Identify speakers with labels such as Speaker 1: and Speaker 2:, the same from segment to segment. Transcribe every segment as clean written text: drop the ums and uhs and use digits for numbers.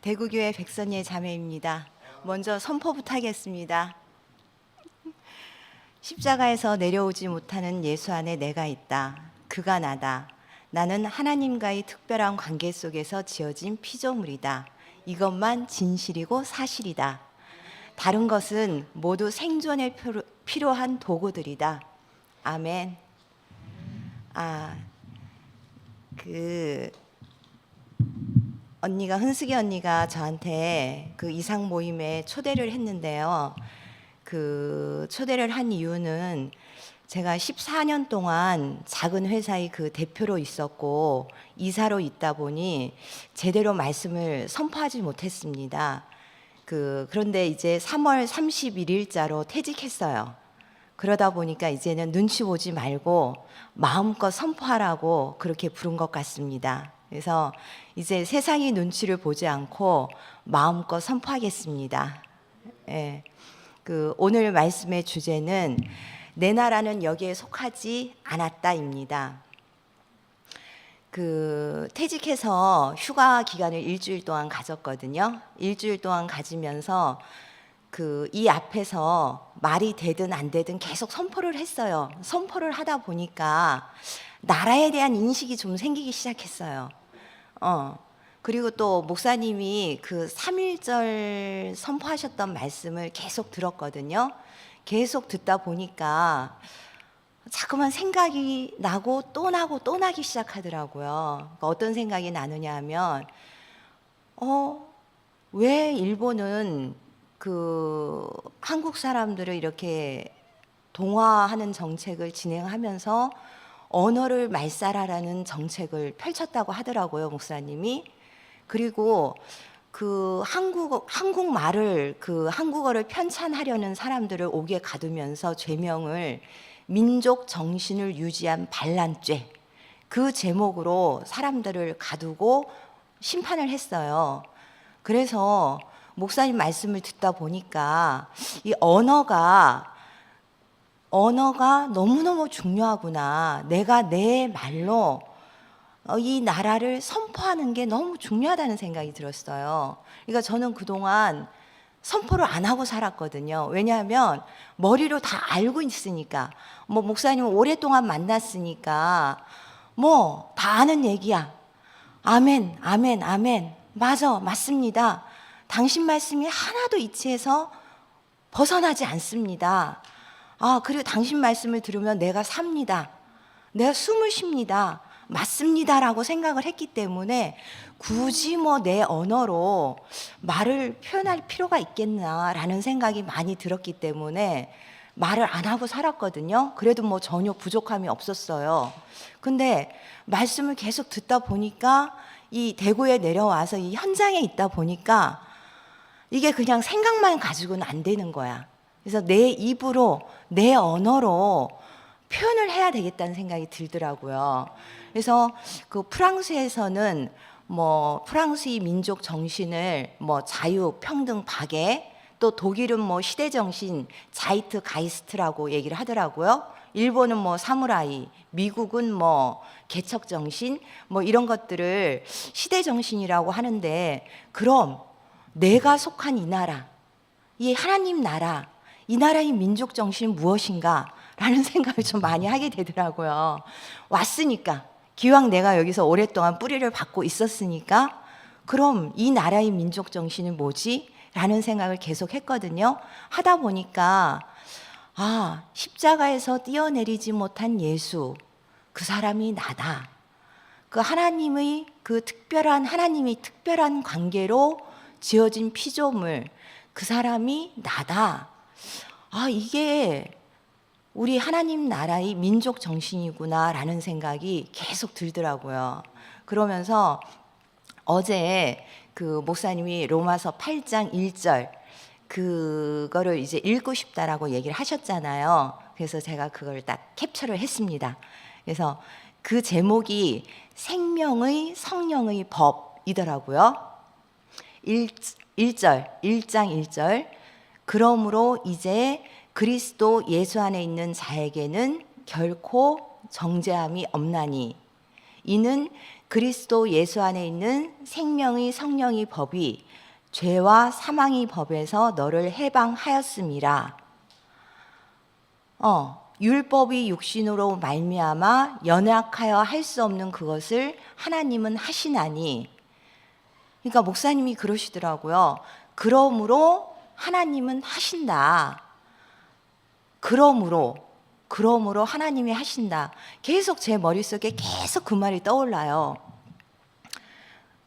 Speaker 1: 대구교회 백선예 자매입니다. 먼저 선포부터 하겠습니다. 십자가에서 내려오지 못하는 예수 안에 내가 있다. 그가 나다. 나는 하나님과의 특별한 관계 속에서 지어진 피조물이다. 이것만 진실이고 사실이다. 다른 것은 모두 생존에 필요한 도구들이다. 아멘. 흔숙이 언니가 저한테 그 이상 모임에 초대를 했는데요. 그 초대를 한 이유는 제가 14년 동안 작은 회사의 그 대표로 있었고 이사로 있다 보니 제대로 말씀을 선포하지 못했습니다. 그런데 이제 3월 31일자로 퇴직했어요. 그러다 보니까 이제는 눈치 보지 말고 마음껏 선포하라고 그렇게 부른 것 같습니다. 그래서 이제 세상의 눈치를 보지 않고 마음껏 선포하겠습니다. 예. 오늘 말씀의 주제는 내 나라는 여기에 속하지 않았다입니다. 퇴직해서 휴가 기간을 일주일 동안 가졌거든요. 일주일 동안 가지면서 이 앞에서 말이 되든 안 되든 계속 선포를 했어요. 선포를 하다 보니까 나라에 대한 인식이 좀 생기기 시작했어요. 그리고 또 목사님이 3.1절 선포하셨던 말씀을 계속 들었거든요. 계속 듣다 보니까 자꾸만 생각이 나고 또 나고 또 나기 시작하더라고요. 그러니까 어떤 생각이 나느냐 하면 왜 일본은 한국 사람들을 이렇게 동화하는 정책을 진행하면서 언어를 말살하라는 정책을 펼쳤다고 하더라고요, 목사님이. 그리고 한국말을 한국어를 편찬하려는 사람들을 옥에 가두면서 죄명을 민족 정신을 유지한 반란죄, 그 제목으로 사람들을 가두고 심판을 했어요. 그래서 목사님 말씀을 듣다 보니까 이 언어가 너무너무 중요하구나. 내가 내 말로 이 나라를 선포하는 게 너무 중요하다는 생각이 들었어요. 그러니까 저는 그동안 선포를 안 하고 살았거든요. 왜냐하면 머리로 다 알고 있으니까. 목사님은 오랫동안 만났으니까 다 아는 얘기야. 아멘, 아멘, 아멘. 맞아, 맞습니다. 당신 말씀이 하나도 이치에서 벗어나지 않습니다. 그리고 당신 말씀을 들으면 내가 삽니다. 내가 숨을 쉽니다. 맞습니다라고 생각을 했기 때문에 굳이 내 언어로 말을 표현할 필요가 있겠나라는 생각이 많이 들었기 때문에 말을 안 하고 살았거든요. 그래도 전혀 부족함이 없었어요. 근데 말씀을 계속 듣다 보니까 이 대구에 내려와서 이 현장에 있다 보니까 이게 그냥 생각만 가지고는 안 되는 거야. 그래서 내 입으로, 내 언어로 표현을 해야 되겠다는 생각이 들더라고요. 그래서 프랑스에서는 프랑스의 민족 정신을 자유, 평등, 박애, 또 독일은 시대 정신, 자이트 가이스트라고 얘기를 하더라고요. 일본은 사무라이, 미국은 개척 정신, 이런 것들을 시대 정신이라고 하는데, 그럼 내가 속한 이 나라, 이 하나님 나라, 이 나라의 민족 정신은 무엇인가? 라는 생각을 좀 많이 하게 되더라고요. 왔으니까, 기왕 내가 여기서 오랫동안 뿌리를 받고 있었으니까, 그럼 이 나라의 민족 정신은 뭐지? 라는 생각을 계속 했거든요. 하다 보니까 십자가에서 뛰어내리지 못한 예수, 그 사람이 나다. 하나님의 하나님의 특별한 관계로 지어진 피조물, 그 사람이 나다. 이게 우리 하나님 나라의 민족 정신이구나라는 생각이 계속 들더라고요. 그러면서 어제 목사님이 로마서 8장 1절 그거를 이제 읽고 싶다라고 얘기를 하셨잖아요. 그래서 제가 그걸 딱 캡처를 했습니다. 그래서 그 제목이 생명의 성령의 법이더라고요. 1장 1절 그러므로 이제 그리스도 예수 안에 있는 자에게는 결코 정죄함이 없나니 이는 그리스도 예수 안에 있는 생명의 성령의 법이 죄와 사망의 법에서 너를 해방하였음이라. 율법이 육신으로 말미암아 연약하여 할 수 없는 그것을 하나님은 하시나니. 그러니까 목사님이 그러시더라고요. 그러므로 하나님은 하신다. 그러므로 하나님이 하신다. 계속 제 머릿속에 계속 그 말이 떠올라요.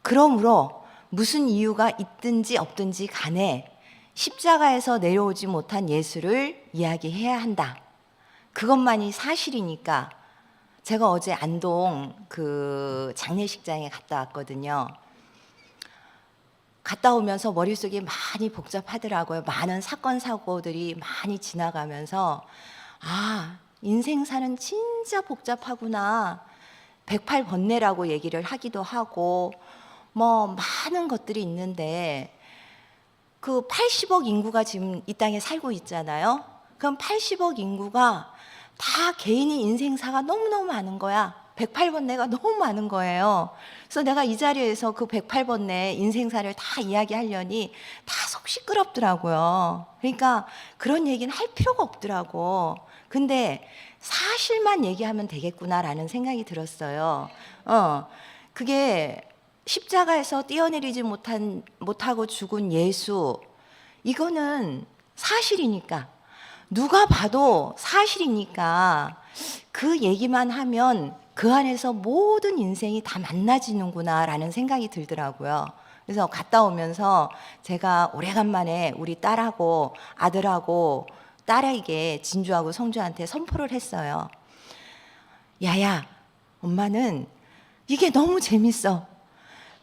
Speaker 1: 그러므로 무슨 이유가 있든지 없든지 간에 십자가에서 내려오지 못한 예수를 이야기해야 한다. 그것만이 사실이니까. 제가 어제 안동 그 장례식장에 갔다 왔거든요. 갔다 오면서 머릿속이 많이 복잡하더라고요. 많은 사건 사고들이 많이 지나가면서 인생사는 진짜 복잡하구나. 108번뇌라고 얘기를 하기도 하고 뭐 많은 것들이 있는데, 그 80억 인구가 지금 이 땅에 살고 있잖아요. 그럼 80억 인구가 다 개인의 인생사가 너무너무 많은 거야. 108번뇌가 너무 많은 거예요. 그래서 내가 이 자리에서 그 108번뇌 인생사를 다 이야기하려니 다 속 시끄럽더라고요. 그러니까 그런 얘기는 할 필요가 없더라고. 근데 사실만 얘기하면 되겠구나라는 생각이 들었어요. 그게 십자가에서 뛰어내리지 못하고 죽은 예수, 이거는 사실이니까, 누가 봐도 사실이니까 그 얘기만 하면 그 안에서 모든 인생이 다 만나지는구나라는 생각이 들더라고요. 그래서 갔다 오면서 제가 오래간만에 우리 딸하고 아들하고 딸에게, 진주하고 성주한테 선포를 했어요. 야야, 엄마는 이게 너무 재밌어.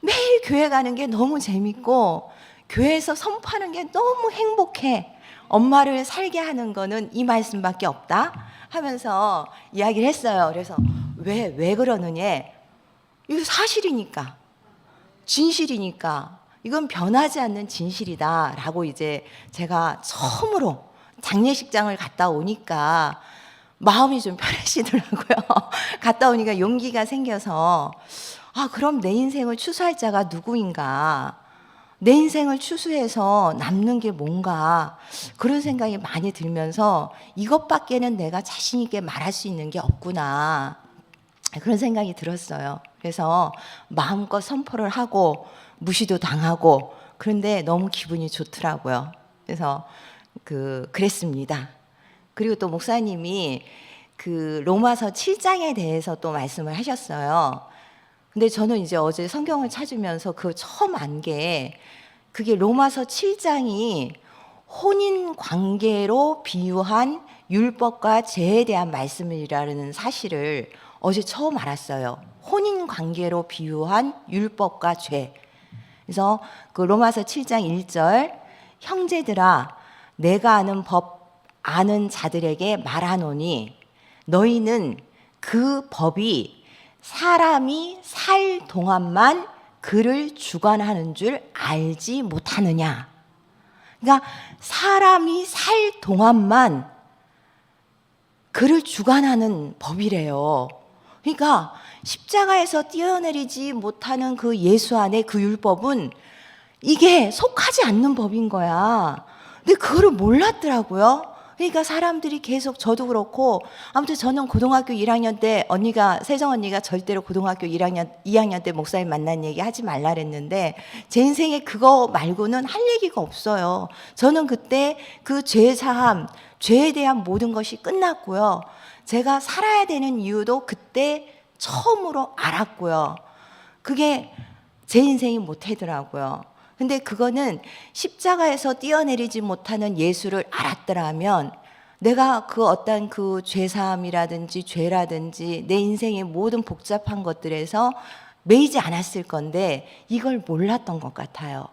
Speaker 1: 매일 교회 가는 게 너무 재밌고 교회에서 선포하는 게 너무 행복해. 엄마를 살게 하는 거는 이 말씀밖에 없다 하면서 이야기를 했어요. 그래서 왜 그러느냐? 이거 사실이니까, 진실이니까, 이건 변하지 않는 진실이다라고 이제 제가 처음으로 장례식장을 갔다 오니까 마음이 좀 편해지더라고요. 갔다 오니까 용기가 생겨서 그럼 내 인생을 추수할 자가 누구인가? 내 인생을 추수해서 남는 게 뭔가, 그런 생각이 많이 들면서 이것밖에는 내가 자신 있게 말할 수 있는 게 없구나, 그런 생각이 들었어요. 그래서 마음껏 선포를 하고 무시도 당하고, 그런데 너무 기분이 좋더라고요. 그래서 그랬습니다. 그리고 또 목사님이 그 로마서 7장에 대해서 또 말씀을 하셨어요. 근데 저는 이제 어제 성경을 찾으면서 그 처음 안 게, 그게 로마서 7장이 혼인 관계로 비유한 율법과 죄에 대한 말씀이라는 사실을 어제 처음 알았어요. 혼인 관계로 비유한 율법과 죄. 그래서 그 로마서 7장 1절, 형제들아 내가 아는 법 아는 자들에게 말하노니 너희는 그 법이 사람이 살 동안만 그를 주관하는 줄 알지 못하느냐. 그러니까 사람이 살 동안만 그를 주관하는 법이래요. 그러니까 십자가에서 뛰어내리지 못하는 그 예수 안에 그 율법은 이게 속하지 않는 법인 거야. 근데 그거를 몰랐더라고요. 그러니까 사람들이 계속, 저도 그렇고, 아무튼 저는 고등학교 1학년 때 세정 언니가 절대로 고등학교 2학년 때 목사님 만난 얘기 하지 말라 그랬는데, 제 인생에 그거 말고는 할 얘기가 없어요. 저는 그때 그 죄사함, 죄에 대한 모든 것이 끝났고요. 제가 살아야 되는 이유도 그때 처음으로 알았고요. 그게 제 인생이 못하더라고요. 근데 그거는 십자가에서 뛰어내리지 못하는 예수를 알았더라면 내가 그 어떤 그 죄사함이라든지 죄라든지 내 인생의 모든 복잡한 것들에서 매이지 않았을 건데, 이걸 몰랐던 것 같아요.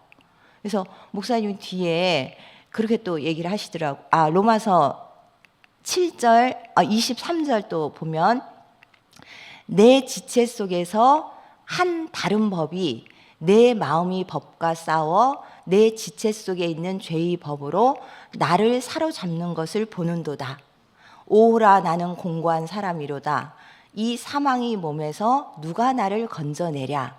Speaker 1: 그래서 목사님 뒤에 그렇게 또 얘기를 하시더라고요. 로마서 7절, 23절 또 보면 내 지체 속에서 한 다른 법이 내 마음이 법과 싸워 내 지체 속에 있는 죄의 법으로 나를 사로잡는 것을 보는도다. 오호라 나는 공고한 사람이로다. 이 사망의 몸에서 누가 나를 건져내랴.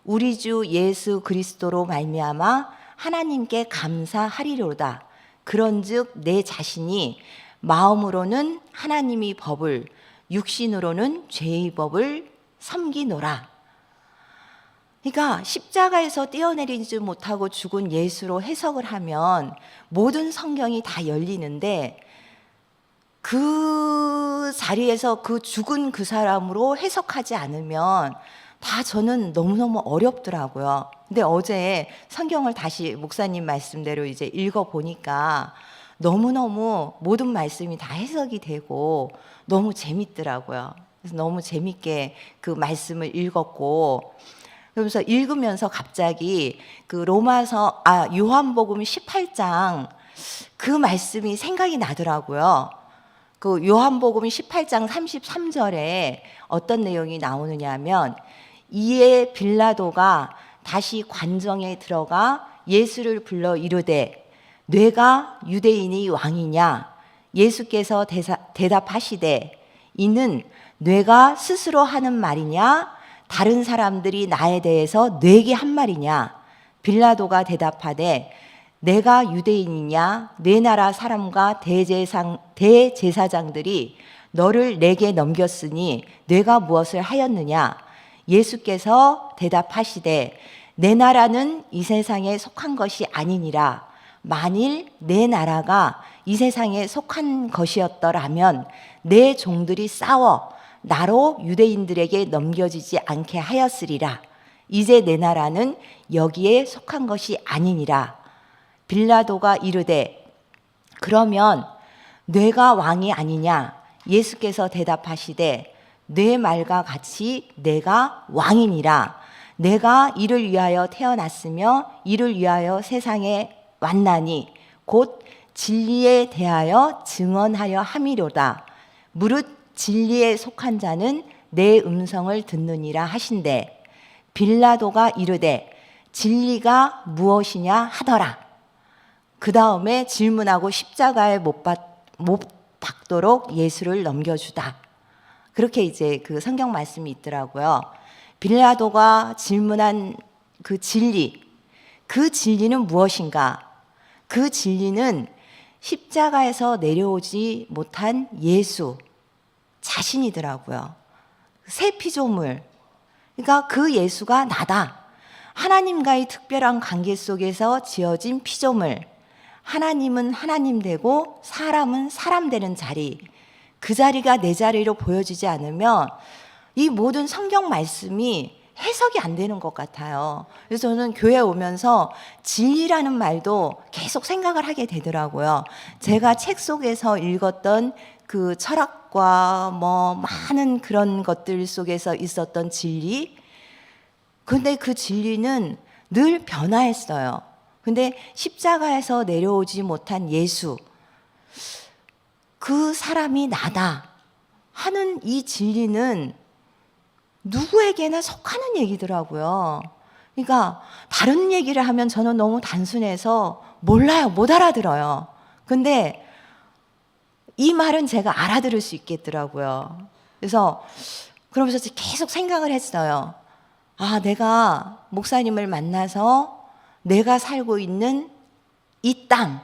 Speaker 1: 우리 주 예수 그리스도로 말미암아 하나님께 감사하리로다. 그런즉 내 자신이 마음으로는 하나님의 법을, 육신으로는 죄의 법을 섬기노라. 그러니까 십자가에서 떼어내리지 못하고 죽은 예수로 해석을 하면 모든 성경이 다 열리는데, 그 자리에서 그 죽은 그 사람으로 해석하지 않으면 다 저는 너무너무 어렵더라고요. 근데 어제 성경을 다시 목사님 말씀대로 이제 읽어보니까 너무너무 모든 말씀이 다 해석이 되고 너무 재밌더라고요. 그래서 너무 재밌게 그 말씀을 읽었고, 그러면서 읽으면서 갑자기 그 요한복음 18장 그 말씀이 생각이 나더라고요. 그 요한복음 18장 33절에 어떤 내용이 나오느냐 하면, 이에 빌라도가 다시 관정에 들어가 예수를 불러 이르되 내가 유대인의 왕이냐? 예수께서 대답하시되 이는 내가 스스로 하는 말이냐? 다른 사람들이 나에 대해서 내게 한 말이냐? 빌라도가 대답하되 내가 유대인이냐? 내 나라 사람과 대제사장들이 너를 내게 넘겼으니 내가 무엇을 하였느냐? 예수께서 대답하시되 내 나라는 이 세상에 속한 것이 아니니라. 만일 내 나라가 이 세상에 속한 것이었더라면 내 종들이 싸워 나로 유대인들에게 넘겨지지 않게 하였으리라. 이제 내 나라는 여기에 속한 것이 아니니라. 빌라도가 이르되 그러면 내가 왕이 아니냐? 예수께서 대답하시되 내 말과 같이 내가 왕이니라. 내가 이를 위하여 태어났으며 이를 위하여 세상에 왔나니 곧 진리에 대하여 증언하려 함이로다. 무릇 진리에 속한 자는 내 음성을 듣느니라 하신대. 빌라도가 이르되 진리가 무엇이냐 하더라. 그 다음에 질문하고 십자가에 못 박도록 예수를 넘겨주다. 그렇게 이제 그 성경 말씀이 있더라고요. 빌라도가 질문한 그 진리는 무엇인가? 그 진리는 십자가에서 내려오지 못한 예수 자신이더라고요. 새 피조물. 그러니까 그 예수가 나다. 하나님과의 특별한 관계 속에서 지어진 피조물. 하나님은 하나님 되고 사람은 사람 되는 자리. 그 자리가 내 자리로 보여지지 않으면 이 모든 성경 말씀이 해석이 안 되는 것 같아요. 그래서 저는 교회 오면서 진리라는 말도 계속 생각을 하게 되더라고요. 제가 책 속에서 읽었던 그 철학과 많은 그런 것들 속에서 있었던 진리, 근데 그 진리는 늘 변화했어요. 근데 십자가에서 내려오지 못한 예수, 그 사람이 나다 하는 이 진리는 누구에게나 속하는 얘기더라고요. 그러니까 다른 얘기를 하면 저는 너무 단순해서 몰라요. 못 알아들어요. 근데 이 말은 제가 알아들을 수 있겠더라고요. 그래서 그러면서 계속 생각을 했어요. 아, 내가 목사님을 만나서 내가 살고 있는 이 땅,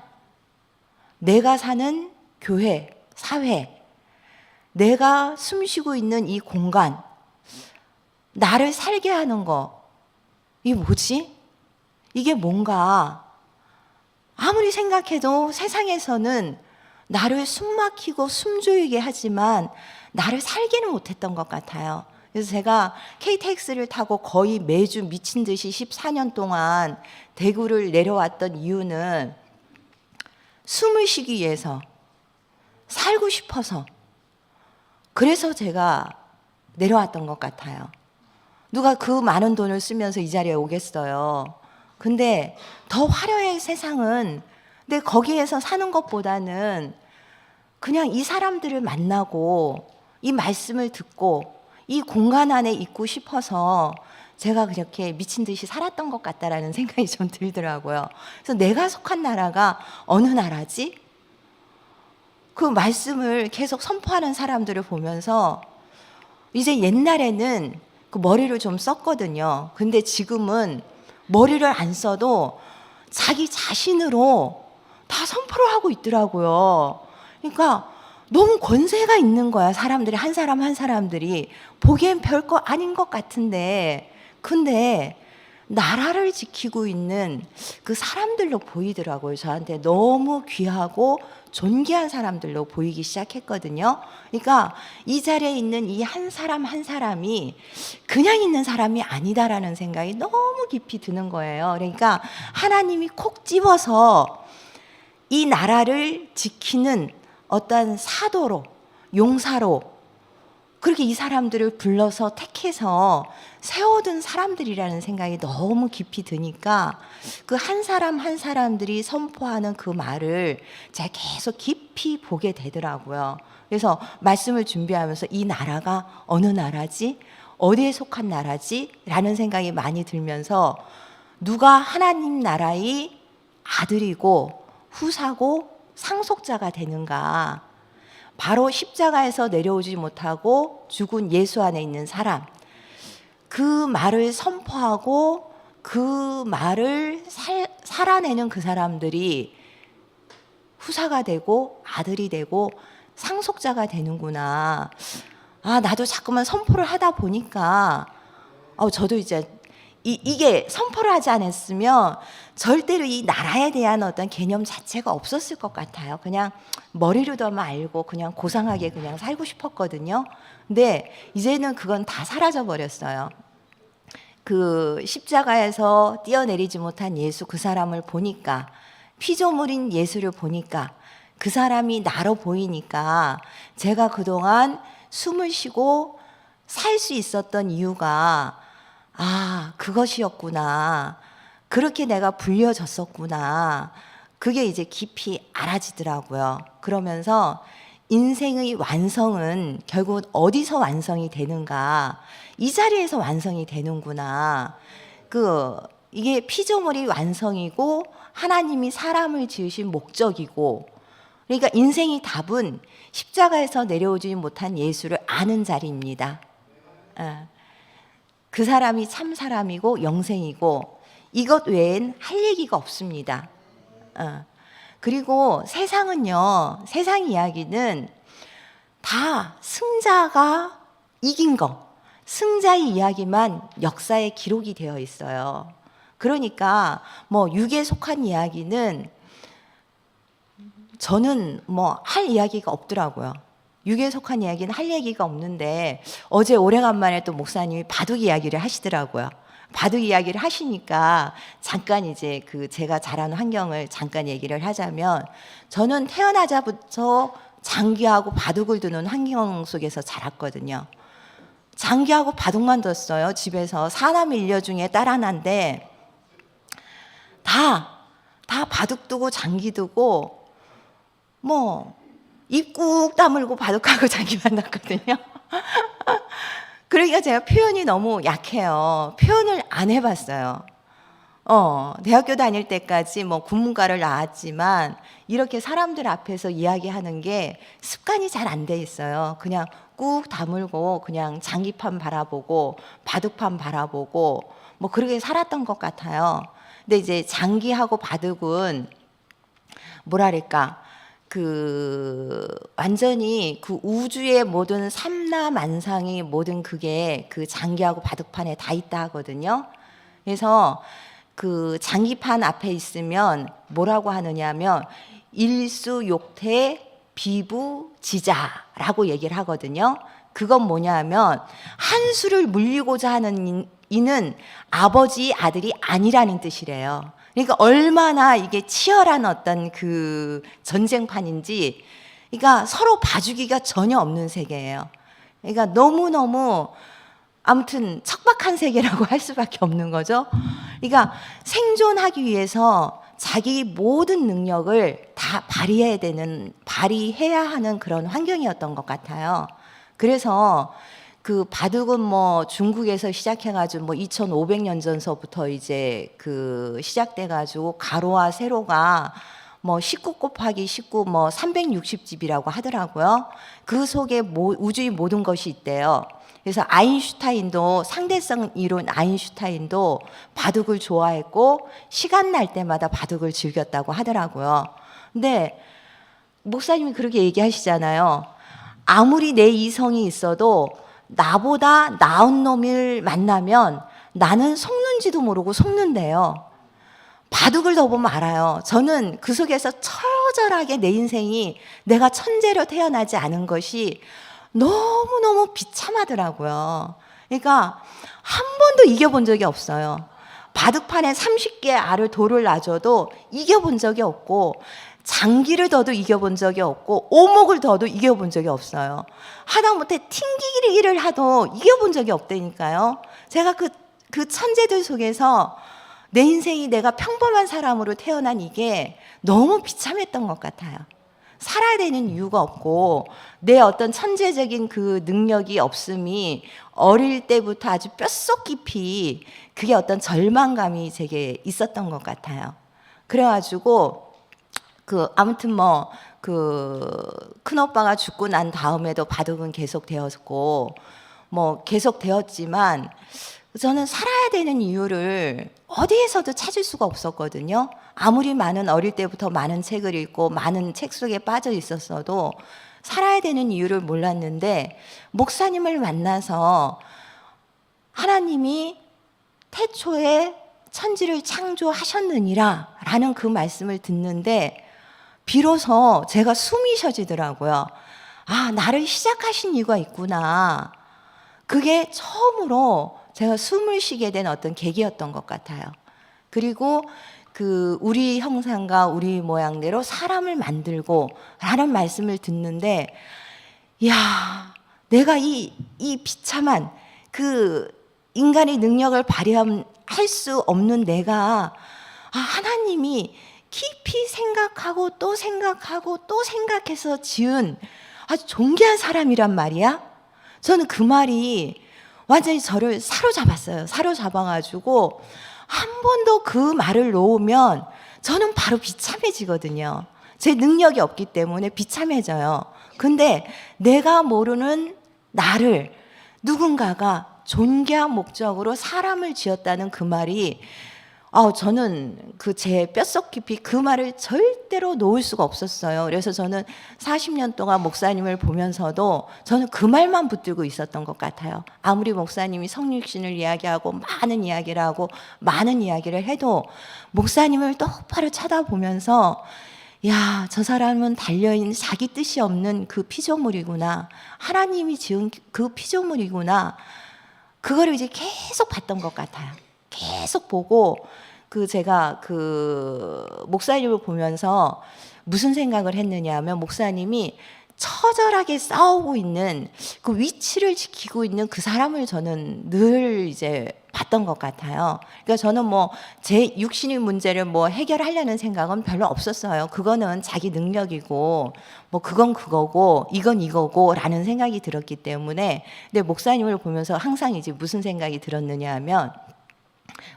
Speaker 1: 내가 사는 교회, 사회, 내가 숨쉬고 있는 이 공간, 나를 살게 하는 거, 이게 뭐지? 이게 뭔가 아무리 생각해도 세상에서는 나를 숨막히고 숨조이게 하지만 나를 살게는 못했던 것 같아요. 그래서 제가 KTX를 타고 거의 매주 미친 듯이 14년 동안 대구를 내려왔던 이유는 숨을 쉬기 위해서, 살고 싶어서, 그래서 제가 내려왔던 것 같아요. 누가 그 많은 돈을 쓰면서 이 자리에 오겠어요. 근데 더 화려한 세상은, 근데 거기에서 사는 것보다는 그냥 이 사람들을 만나고 이 말씀을 듣고 이 공간 안에 있고 싶어서 제가 그렇게 미친 듯이 살았던 것 같다라는 생각이 좀 들더라고요. 그래서 내가 속한 나라가 어느 나라지? 그 말씀을 계속 선포하는 사람들을 보면서 이제 옛날에는 그 머리를 좀 썼거든요. 근데 지금은 머리를 안 써도 자기 자신으로 다 선포를 하고 있더라고요. 그러니까 너무 권세가 있는 거야. 사람들이 한 사람 한 사람들이 보기엔 별거 아닌 것 같은데, 근데 나라를 지키고 있는 그 사람들로 보이더라고요. 저한테 너무 귀하고 존귀한 사람들로 보이기 시작했거든요. 그러니까 이 자리에 있는 이 한 사람 한 사람이 그냥 있는 사람이 아니다라는 생각이 너무 깊이 드는 거예요. 그러니까 하나님이 콕 집어서 이 나라를 지키는 어떤 사도로, 용사로 그렇게 이 사람들을 불러서 택해서 세워둔 사람들이라는 생각이 너무 깊이 드니까 그 한 사람 한 사람들이 선포하는 그 말을 제가 계속 깊이 보게 되더라고요. 그래서 말씀을 준비하면서 이 나라가 어느 나라지? 어디에 속한 나라지? 라는 생각이 많이 들면서 누가 하나님 나라의 아들이고 후사고 상속자가 되는가? 바로 십자가에서 내려오지 못하고 죽은 예수 안에 있는 사람, 그 말을 선포하고 그 말을 살아내는 그 사람들이 후사가 되고 아들이 되고 상속자가 되는구나. 아, 나도 자꾸만 선포를 하다 보니까 저도 이제 이게 선포를 하지 않았으면 절대로 이 나라에 대한 어떤 개념 자체가 없었을 것 같아요. 그냥 머리로도만 알고 그냥 고상하게 그냥 살고 싶었거든요. 근데 이제는 그건 다 사라져 버렸어요. 그 십자가에서 뛰어내리지 못한 예수, 그 사람을 보니까, 피조물인 예수를 보니까, 그 사람이 나로 보이니까 제가 그동안 숨을 쉬고 살 수 있었던 이유가 그것이었구나. 그렇게 내가 불려졌었구나. 그게 이제 깊이 알아지더라고요. 그러면서 인생의 완성은 결국 어디서 완성이 되는가? 이 자리에서 완성이 되는구나. 이게 피조물이 완성이고 하나님이 사람을 지으신 목적이고, 그러니까 인생의 답은 십자가에서 내려오지 못한 예수를 아는 자리입니다. 그 사람이 참 사람이고 영생이고 이것 외엔 할 얘기가 없습니다. 그리고 세상은요, 세상 이야기는 다 승자가 이긴 거, 승자의 이야기만 역사에 기록이 되어 있어요. 그러니까 육에 속한 이야기는 저는 할 이야기가 없더라고요. 육에 속한 이야기는 할 얘기가 없는데 어제 오래간만에 또 목사님이 바둑 이야기를 하시더라고요. 바둑 이야기를 하시니까 잠깐 이제 제가 자란 환경을 잠깐 얘기를 하자면, 저는 태어나자부터 장기하고 바둑을 두는 환경 속에서 자랐거든요. 장기하고 바둑만 뒀어요. 집에서 사남 일녀 중에 딸 하나인데 다 바둑 두고 장기 두고 입 꾹 다물고 바둑하고 장기만 놨거든요. 그러니까 제가 표현이 너무 약해요. 표현을 안 해봤어요. 대학교 다닐 때까지 국문과를 나왔지만 이렇게 사람들 앞에서 이야기하는 게 습관이 잘 안 돼 있어요. 그냥 꾹 다물고 그냥 장기판 바라보고 바둑판 바라보고 그렇게 살았던 것 같아요. 근데 이제 장기하고 바둑은 뭐랄까, 완전히 우주의 모든 삼라만상이 모든 그게 장기하고 바둑판에 다 있다 하거든요. 그래서 장기판 앞에 있으면 뭐라고 하느냐면 일수욕태 비부지자라고 얘기를 하거든요. 그건 뭐냐면 한 수를 물리고자 하는 이는 아버지 아들이 아니라는 뜻이래요. 그러니까 얼마나 이게 치열한 어떤 전쟁판인지, 그러니까 서로 봐주기가 전혀 없는 세계예요. 그러니까 너무너무 아무튼 척박한 세계라고 할 수밖에 없는 거죠. 그러니까 생존하기 위해서 자기 모든 능력을 다 발휘해야 하는 그런 환경이었던 것 같아요. 그래서 바둑은 중국에서 시작해가지고 2,500년 전서부터 이제 시작돼가지고 가로와 세로가 19 곱하기 19 360집이라고 하더라고요. 그 속에 우주의 모든 것이 있대요. 그래서 아인슈타인도, 상대성 이론 아인슈타인도 바둑을 좋아했고 시간 날 때마다 바둑을 즐겼다고 하더라고요. 근데 목사님이 그렇게 얘기하시잖아요. 아무리 내 이성이 있어도 나보다 나은 놈을 만나면 나는 속는지도 모르고 속는데요. 바둑을 더 보면 알아요. 저는 그 속에서 처절하게 내 인생이 내가 천재로 태어나지 않은 것이 너무너무 비참하더라고요. 그러니까 한 번도 이겨본 적이 없어요. 바둑판에 30개 알을 돌을 놔줘도 이겨본 적이 없고, 장기를 더도 이겨본 적이 없고, 오목을 더도 이겨본 적이 없어요. 하다못해 튕기기를 하도 이겨본 적이 없다니까요. 제가 그 천재들 속에서 내 인생이 내가 평범한 사람으로 태어난 이게 너무 비참했던 것 같아요. 살아야 되는 이유가 없고 내 어떤 천재적인 그 능력이 없음이 어릴 때부터 아주 뼛속 깊이 그게 어떤 절망감이 제게 있었던 것 같아요. 그래가지고 아무튼 큰 오빠가 죽고 난 다음에도 바둑은 계속 되었고 계속 되었지만 저는 살아야 되는 이유를 어디에서도 찾을 수가 없었거든요. 아무리 어릴 때부터 많은 책을 읽고 많은 책 속에 빠져 있었어도 살아야 되는 이유를 몰랐는데, 목사님을 만나서 하나님이 태초에 천지를 창조하셨느니라 라는 그 말씀을 듣는데 비로소 제가 숨이 쉬어지더라고요. 아, 나를 시작하신 이유가 있구나. 그게 처음으로 제가 숨을 쉬게 된 어떤 계기였던 것 같아요. 그리고 우리 형상과 우리 모양대로 사람을 만들고 라는 말씀을 듣는데, 야, 내가 이 비참한 인간의 능력을 발휘할 수 없는 내가 하나님이 깊이 생각하고 또 생각하고 또 생각해서 지은 아주 존귀한 사람이란 말이야. 저는 그 말이 완전히 저를 사로잡았어요. 사로잡아가지고 한 번 더 그 말을 놓으면 저는 바로 비참해지거든요. 제 능력이 없기 때문에 비참해져요. 근데 내가 모르는 나를 누군가가 존귀한 목적으로 사람을 지었다는 그 말이 저는 제 뼛속 깊이 그 말을 절대로 놓을 수가 없었어요. 그래서 저는 40년 동안 목사님을 보면서도 저는 그 말만 붙들고 있었던 것 같아요. 아무리 목사님이 성육신을 이야기하고 많은 이야기를 하고 많은 이야기를 해도 목사님을 똑바로 쳐다보면서, 야, 저 사람은 달려있는 자기 뜻이 없는 그 피조물이구나. 하나님이 지은 그 피조물이구나. 그거를 이제 계속 봤던 것 같아요. 계속 보고 제가 목사님을 보면서 무슨 생각을 했느냐 하면, 목사님이 처절하게 싸우고 있는 그 위치를 지키고 있는 그 사람을 저는 늘 이제 봤던 것 같아요. 그러니까 저는 제 육신의 문제를 해결하려는 생각은 별로 없었어요. 그거는 자기 능력이고 그건 그거고 이건 이거고 라는 생각이 들었기 때문에. 근데 목사님을 보면서 항상 이제 무슨 생각이 들었느냐 하면,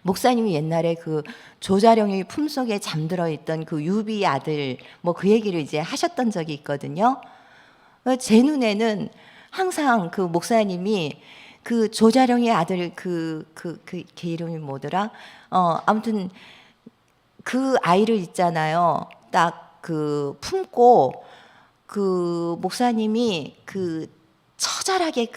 Speaker 1: 목사님이 옛날에 조자룡의 품속에 잠들어 있던 유비 아들 그 얘기를 이제 하셨던 적이 있거든요. 제 눈에는 항상 목사님이 조자룡의 아들 걔 이름이 뭐더라? 아무튼 그 아이를 있잖아요. 딱 품고 목사님이 처절하게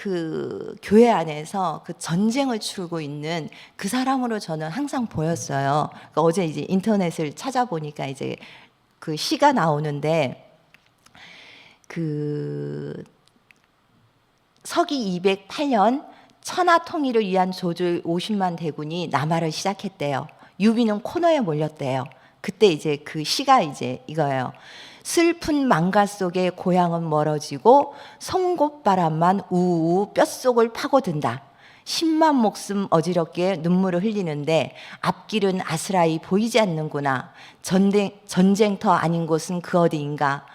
Speaker 1: 교회 안에서 전쟁을 치르고 있는 그 사람으로 저는 항상 보였어요. 그러니까 어제 이제 인터넷을 찾아보니까 이제 시가 나오는데, 서기 208년 천하 통일을 위한 조주 50만 대군이 남하를 시작했대요. 유비는 코너에 몰렸대요. 그때 이제 시가 이제 이거예요. 슬픈 망가 속에 고향은 멀어지고 송곳바람만 우우 뼛속을 파고든다. 10만 목숨 어지럽게 눈물을 흘리는데 앞길은 아스라이 보이지 않는구나. 전쟁터 아닌 곳은 그 어디인가.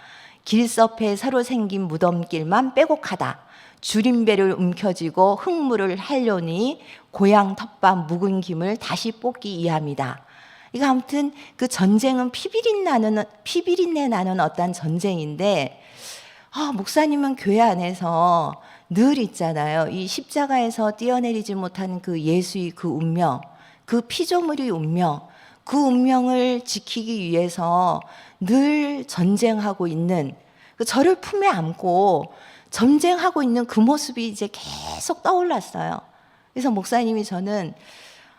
Speaker 1: 길섭에 새로 생긴 무덤길만 빼곡하다. 줄임배를 움켜쥐고 흙물을 하려니 고향 텃밭 묵은 김을 다시 뽑기 이함이다. 이거 아무튼 전쟁은 피비린내 나는 어떤 전쟁인데, 목사님은 교회 안에서 늘 있잖아요. 이 십자가에서 떼어내리지 못한 그 예수의 그 운명, 그 피조물의 운명, 그 운명을 지키기 위해서 늘 전쟁하고 있는, 저를 품에 안고 전쟁하고 있는 그 모습이 이제 계속 떠올랐어요. 그래서 목사님이 저는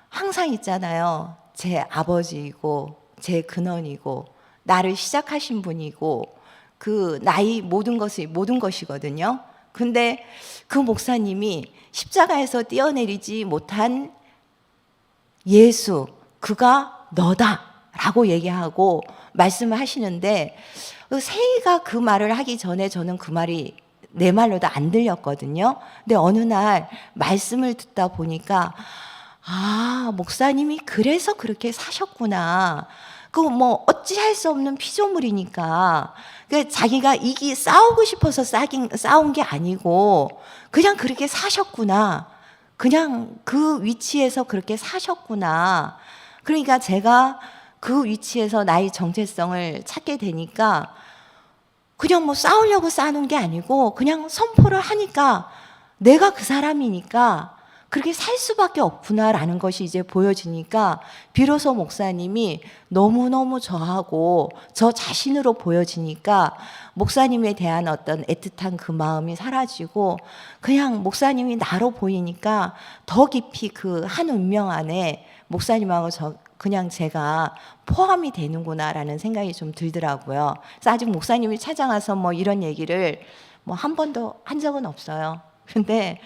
Speaker 1: 항상 있잖아요. 제 아버지이고 제 근원이고 나를 시작하신 분이고 그 나의 모든 것이거든요. 근데 그 목사님이 십자가에서 떼어내리지 못한 예수, 그가 너다라고 얘기하고 말씀을 하시는데, 세이가 그 말을 하기 전에 저는 그 말이 내 말로도 안 들렸거든요. 근데 어느 날 말씀을 듣다 보니까 목사님이 그래서 그렇게 사셨구나. 그거 뭐 어찌할 수 없는 피조물이니까. 자기가 싸우고 싶어서 싸운 게 아니고 그냥 그렇게 사셨구나. 그냥 그 위치에서 그렇게 사셨구나. 그러니까 제가 그 위치에서 나의 정체성을 찾게 되니까 그냥 뭐 싸우려고 싸우는 게 아니고 그냥 선포를 하니까 내가 그 사람이니까 그렇게 살 수밖에 없구나라는 것이 이제 보여지니까 비로소 목사님이 너무너무 저하고 저 자신으로 보여지니까 목사님에 대한 어떤 애틋한 그 마음이 사라지고 그냥 목사님이 나로 보이니까 더 깊이 그 한 운명 안에 목사님하고 그냥 제가 포함이 되는구나라는 생각이 좀 들더라고요. 그래서 아직 목사님이 찾아가서 뭐 이런 얘기를 뭐 한 번도 한 적은 없어요. 근데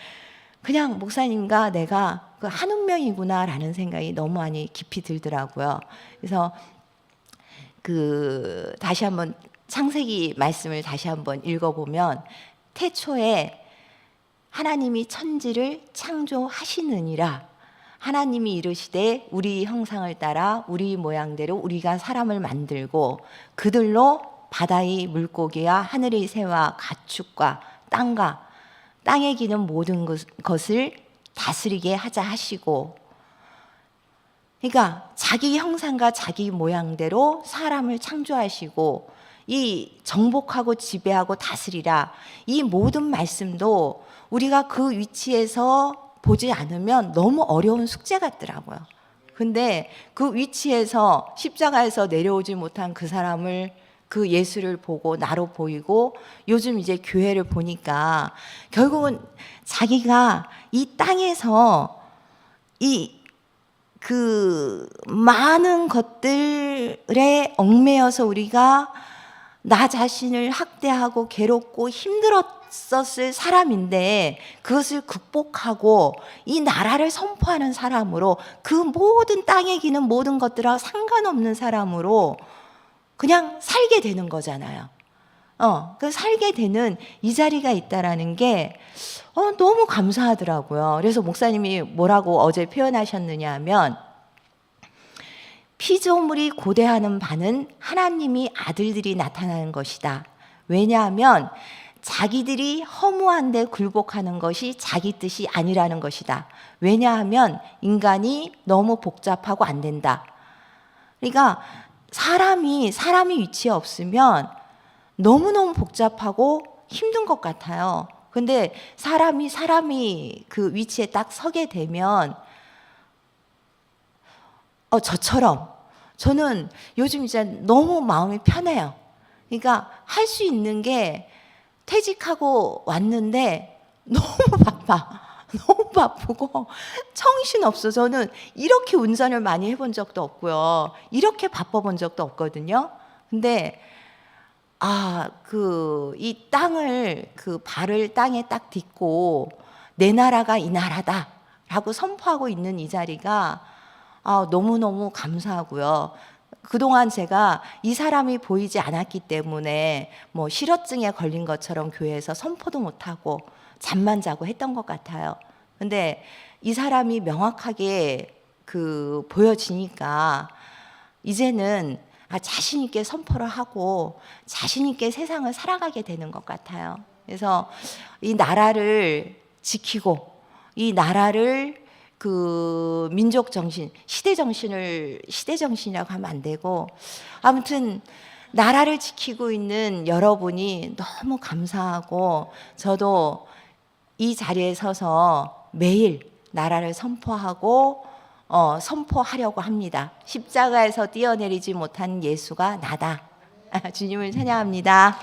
Speaker 1: 그냥 목사님과 내가 그 한 운명이구나라는 생각이 너무 많이 깊이 들더라고요. 그래서 다시 한번 창세기 말씀을 다시 한번 읽어보면 태초에 하나님이 천지를 창조하시느니라. 하나님이 이르시되 우리 형상을 따라 우리 모양대로 우리가 사람을 만들고 그들로 바다의 물고기와 하늘의 새와 가축과 땅에 기는 모든 것을 다스리게 하자 하시고, 그러니까 자기 형상과 자기 모양대로 사람을 창조하시고 이 정복하고 지배하고 다스리라. 이 모든 말씀도 우리가 그 위치에서 보지 않으면 너무 어려운 숙제 같더라고요. 근데 그 위치에서 십자가에서 내려오지 못한 그 사람을, 그 예수를 보고 나로 보이고 요즘 이제 교회를 보니까 결국은 자기가 이 땅에서 그 많은 것들에 얽매여서 우리가 나 자신을 학대하고 괴롭고 힘들었었을 사람인데 그것을 극복하고 이 나라를 선포하는 사람으로, 그 모든 땅에 기는 모든 것들하고 상관없는 사람으로 그냥 살게 되는 거잖아요. 그 살게 되는 이 자리가 있다라는 게 너무 감사하더라고요. 그래서 목사님이 뭐라고 어제 표현하셨느냐 하면, 피조물이 고대하는 바는 하나님이 아들들이 나타나는 것이다. 왜냐하면 자기들이 허무한 데 굴복하는 것이 자기 뜻이 아니라는 것이다. 왜냐하면 인간이 너무 복잡하고 안 된다. 그러니까 사람이 위치에 없으면 너무너무 복잡하고 힘든 것 같아요. 근데 사람이 그 위치에 딱 서게 되면 저처럼 저는 요즘 이제 너무 마음이 편해요. 그러니까 할 수 있는 게 퇴직하고 왔는데 너무 바빠. 너무 바쁘고 정신없어. 저는 이렇게 운전을 많이 해본 적도 없고요. 이렇게 바빠본 적도 없거든요. 근데 이 땅을, 그 발을 땅에 딱 딛고 내 나라가 이 나라다라고 선포하고 있는 이 자리가 너무너무 감사하고요. 그동안 제가 이 사람이 보이지 않았기 때문에 뭐 실어증에 걸린 것처럼 교회에서 선포도 못하고 잠만 자고 했던 것 같아요. 근데 이 사람이 명확하게 보여지니까 이제는 자신 있게 선포를 하고 자신 있게 세상을 살아가게 되는 것 같아요. 그래서 이 나라를 지키고 이 나라를 민족 정신, 시대 정신이라고 하면 안 되고, 아무튼 나라를 지키고 있는 여러분이 너무 감사하고, 저도 이 자리에 서서 매일 나라를 선포하고 선포하려고 합니다. 십자가에서 뛰어내리지 못한 예수가 나다. 주님을 찬양합니다.